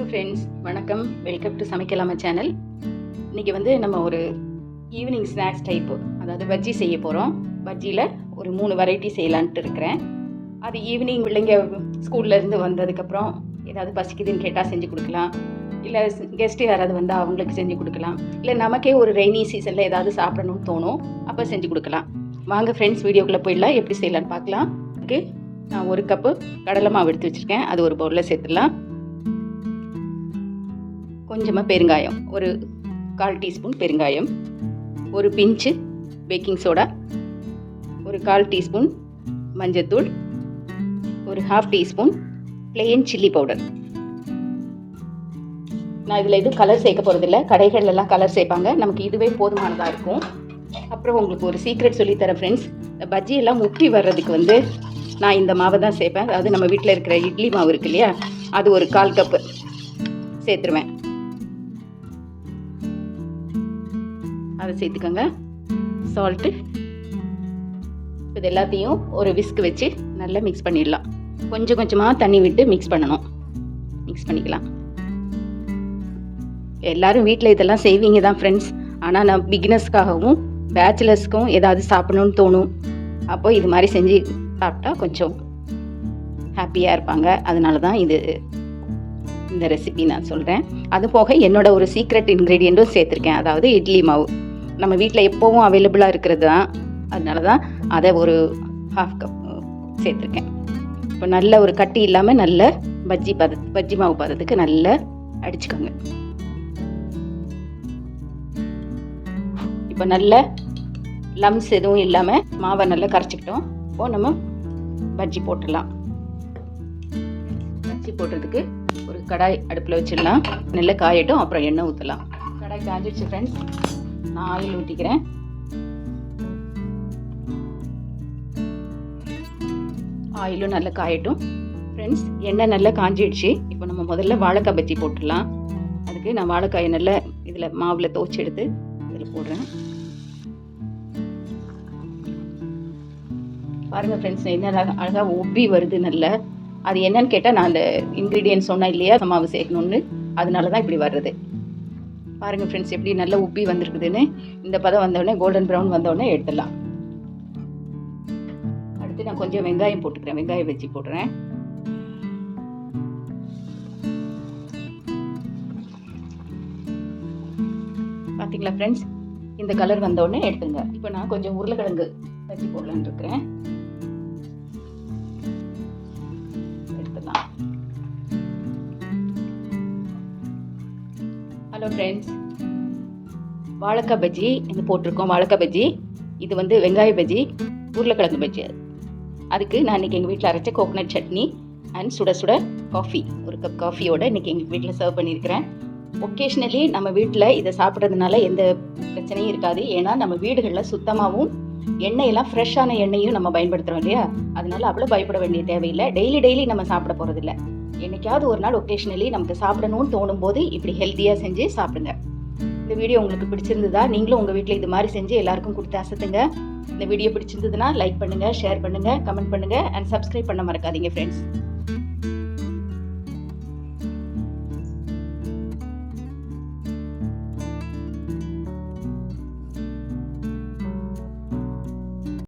Hello friends, வணக்கம். Welcome to சமைக்கலாமா channel. இன்றைக்கி வந்து நம்ம ஒரு ஈவினிங் ஸ்நாக்ஸ் டைப்பு, அதாவது பஜ்ஜி செய்ய போகிறோம். பஜ்ஜியில் ஒரு 3 வெரைட்டி செய்யலான்ட்டு இருக்கிறேன். அது ஈவினிங் பிள்ளைங்க ஸ்கூல்லேருந்து வந்ததுக்கப்புறம் ஏதாவது பசிக்குதுன்னு கேட்டால் செஞ்சு கொடுக்கலாம், இல்லை கெஸ்ட்டு யாராவது வந்தால் அவங்களுக்கு செஞ்சு கொடுக்கலாம், இல்லை நமக்கே ஒரு ரெய்னி சீசனில் ஏதாவது சாப்பிடணும்னு தோணும், அப்போ செஞ்சு கொடுக்கலாம். வாங்க ஃப்ரெண்ட்ஸ், வீடியோக்குள்ளே போயிடலாம். எப்படி செய்யலான்னு பார்க்கலாம். அதுக்கு நான் 1 கப்பு கடலை மாவு எடுத்து வச்சுருக்கேன். அது ஒரு பவுலில் சேர்த்துடலாம். கொஞ்சமாக பெருங்காயம், ஒரு 1/4 டீஸ்பூன் பெருங்காயம், ஒரு பிஞ்சு பேக்கிங் சோடா, ஒரு 1/4 டீஸ்பூன் மஞ்சத்தூள், ஒரு 1/2 டீஸ்பூன் பிளெயின் சில்லி பவுடர். நான் இதில் எதுவும் கலர் சேர்க்க போகிறதில்ல. கடைகள்லாம் கலர் சேர்ப்பாங்க, நமக்கு இதுவே போதுமானதாக இருக்கும். அப்புறம் உங்களுக்கு ஒரு சீக்ரெட் சொல்லித்தரேன் ஃப்ரெண்ட்ஸ். இந்த பஜ்ஜியெல்லாம் முக்கி வர்றதுக்கு வந்து நான் இந்த மாவை தான் சேர்ப்பேன். அதாவது நம்ம வீட்டில் இருக்கிற இட்லி மாவு இருக்கு இல்லையா, அது ஒரு 1/4 கப்பு சேர்த்துருவேன். அதை சேர்த்துக்கோங்க. சால்ட்டு. இது எல்லாத்தையும் ஒரு விஸ்க் வச்சு நல்லா மிக்ஸ் பண்ணிடலாம். கொஞ்சம் கொஞ்சமாக தண்ணி விட்டு மிக்ஸ் பண்ணணும். மிக்ஸ் பண்ணிக்கலாம். எல்லோரும் வீட்டில் இதெல்லாம் செய்வீங்க தான் ஃப்ரெண்ட்ஸ். ஆனால் நான் பிகினர்ஸ்க்காகவும் பேச்சுலர்ஸ்க்கும் ஏதாவது சாப்பிடணும்னு தோணும். அப்போ இது மாதிரி செஞ்சு சாப்பிட்டா கொஞ்சம் ஹாப்பியாக இருப்பாங்க. அதனால தான் இந்த ரெசிபி நான் சொல்கிறேன். அது போக என்னோட ஒரு சீக்ரெட் இன்க்ரீடியண்ட்டும் சேர்த்துருக்கேன். அதாவது இட்லி மாவு நம்ம வீட்டில் எப்போவும் அவைலபிளாக இருக்கிறது தான். அதனால தான் அதை ஒரு 1/2 கப் சேர்த்துருக்கேன். இப்போ நல்ல ஒரு கட்டி இல்லாமல் நல்ல பஜ்ஜி மாவு பதத்துக்கு நல்லா அடிச்சுக்கோங்க. இப்போ நல்ல லம்ஸ் எதுவும் இல்லாமல் மாவை நல்லா கரைச்சிக்கிட்டோம். இப்போ நம்ம பஜ்ஜி போட்டுடலாம். பஜ்ஜி போடுறதுக்கு ஒரு கடாய் அடுப்பில் வச்சிடலாம். நல்லா காயட்டும், அப்புறம் எண்ணெய் ஊற்றலாம். கடாய் காஞ்சிடுச்சு ஃப்ரெண்ட்ஸ். நான் ஆயில் ஊற்றிக்கிறேன். ஆயிலும் நல்லா காயட்டும் ஃப்ரெண்ட்ஸ். எண்ணெய் நல்லா காஞ்சிடுச்சு. இப்போ நம்ம முதல்ல வாழைக்காய் பஜ்ஜி போட்டுடலாம். அதுக்கு நான் வாழைக்காயை நல்லா இதில் மாவில் துவச்சி எடுத்து இதில் போடுறேன். பாருங்கள் ஃப்ரெண்ட்ஸ், என்ன அழகாக ஒப்பி வருது நல்ல. அது என்னன்னு கேட்டால், நான் அந்த இன்க்ரீடியன்ட் சொன்னேன் இல்லையா, மாவு சேர்க்கணுன்னு, அதனால தான் இப்படி வர்றது. பாருங்கள் ஃப்ரெண்ட்ஸ், எப்படி நல்லா உப்பி வந்திருக்குதுன்னு. இந்த பதம் வந்தோடனே, கோல்டன் ப்ரௌன் வந்தோடனே எடுத்துடலாம். அடுத்து நான் கொஞ்சம் வெங்காயம் போட்டுக்கிறேன். வெங்காயம் பஜ்ஜி போடுறேன். பார்த்தீங்களா ஃப்ரெண்ட்ஸ், இந்த கலர் வந்தோடனே எடுத்துங்க. இப்போ நான் கொஞ்சம் உருளைக்கிழங்கு பஜ்ஜி போடலான்னு இருக்கிறேன். எடுத்துடலாம். ஹலோ ஃப்ரெண்ட்ஸ், வாழைக்காய் பஜ்ஜி இது போட்டிருக்கோம். வாழைக்காய் பஜ்ஜி, இது வந்து வெங்காய பஜ்ஜி, உருளைக்கிழங்கு பஜ்ஜி. அதுக்கு நான் இன்றைக்கி எங்கள் வீட்டில் அரைச்ச கோகனட் சட்னி அண்ட் சுட சுட காஃபி, 1 கப் காஃபியோடு இன்றைக்கி எங்கள் வீட்டில் சர்வ் பண்ணியிருக்கிறேன். ஒகேஷ்னலி நம்ம வீட்டில் இதை சாப்பிட்றதுனால எந்த பிரச்சனையும் இருக்காது. ஏன்னா நம்ம வீடுகளில் சுத்தமாகவும் எண்ணெயெல்லாம் ஃப்ரெஷ்ஷான எண்ணெயும் நம்ம பயன்படுத்துகிறோம் இல்லையா, அதனால அவ்வளோ பயப்பட வேண்டிய தேவையில்லை. டெய்லி நம்ம சாப்பிட போகிறதில்ல. என்னைக்காவது ஒரு நாள் ஒகேஷ்னலி நமக்கு சாப்பிடணும்னு தோணும் போது இப்படி ஹெல்த்தியாக செஞ்சு சாப்பிடுங்க. இந்த வீடியோ உங்களுக்கு பிடிச்சிருந்ததா, நீங்களும் உங்கள் வீட்டில் இது மாதிரி செஞ்சு எல்லாருக்கும் கொடுத்து அசத்துங்க. இந்த வீடியோ பிடிச்சிருந்ததுன்னா லைக் பண்ணுங்கள், ஷேர் பண்ணுங்கள், கமெண்ட் பண்ணுங்கள் அண்ட் சப்ஸ்கிரைப் பண்ண மறக்காதீங்க ஃப்ரெண்ட்ஸ்.